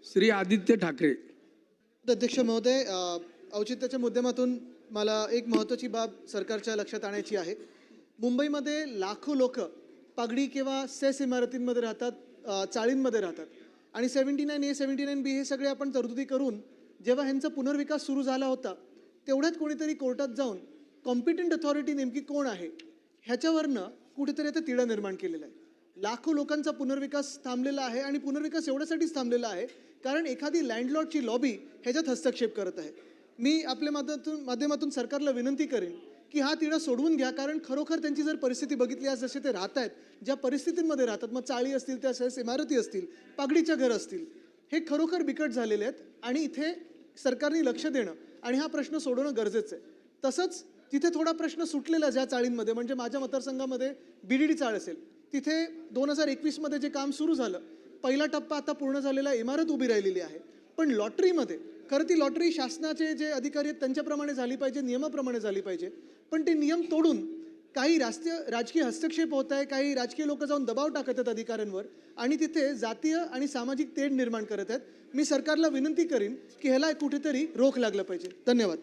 श्री आदित्य ठाकरे. अध्यक्ष महोदय, औचित्याच्या माध्यमातून मला एक महत्त्वाची बाब सरकारच्या लक्षात आणायची आहे. मुंबईमध्ये लाखो लोक पगडी किंवा सेस इमारतींमध्ये राहतात, चाळींमध्ये राहतात आणि 79A 79B हे सगळे आपण तरतुदी करून जेव्हा ह्यांचा पुनर्विकास सुरू झाला होता तेवढ्यात कोणीतरी कोर्टात जाऊन कॉम्पिटंट अथॉरिटी नेमकी कोण आहे ह्याच्यावरनं कुठेतरी आता तिढा निर्माण केलेला आहे. लाखो लोकांचा पुनर्विकास थांबलेला आहे आणि पुनर्विकास एवढ्यासाठीच थांबलेला आहे कारण एखादी लँडलॉर्डची लॉबी ह्याच्यात हस्तक्षेप करत आहे. मी आपल्या माध्यमातून सरकारला विनंती करेन की हा तिढा सोडवून घ्या, कारण खरोखर त्यांची जर परिस्थिती बघितली आज जसे ते राहत आहेत, ज्या परिस्थितींमध्ये राहतात, मग चाळी असतील, त्या सेस इमारती असतील, पागडीच्या घर असतील, हे खरोखर बिकट झालेले आहेत आणि इथे सरकारने लक्ष देणं आणि हा प्रश्न सोडवणं गरजेचं आहे. तसंच तिथे थोडा प्रश्न सुटलेला ज्या चाळींमध्ये, म्हणजे माझ्या मतदारसंघामध्ये BDD चाळ असेल, तिथे 2021 जे काम सुरू झालं, पहिला टप्पा आता पूर्ण झालेला, इमारत उभी राहिलेली आहे. पण लॉटरीमध्ये खरं ती लॉटरी शासनाचे जे अधिकारी आहेत त्यांच्याप्रमाणे झाली पाहिजे, नियमाप्रमाणे झाली पाहिजे, पण ते नियम तोडून काही राजकीय हस्तक्षेप होत आहे, काही राजकीय लोक जाऊन दबाव टाकत आहेत अधिकाऱ्यांवर आणि तिथे जातीय आणि सामाजिक तेढ निर्माण करत आहेत. मी सरकारला विनंती करीन की ह्याला कुठेतरी रोख लागलं पाहिजे. धन्यवाद.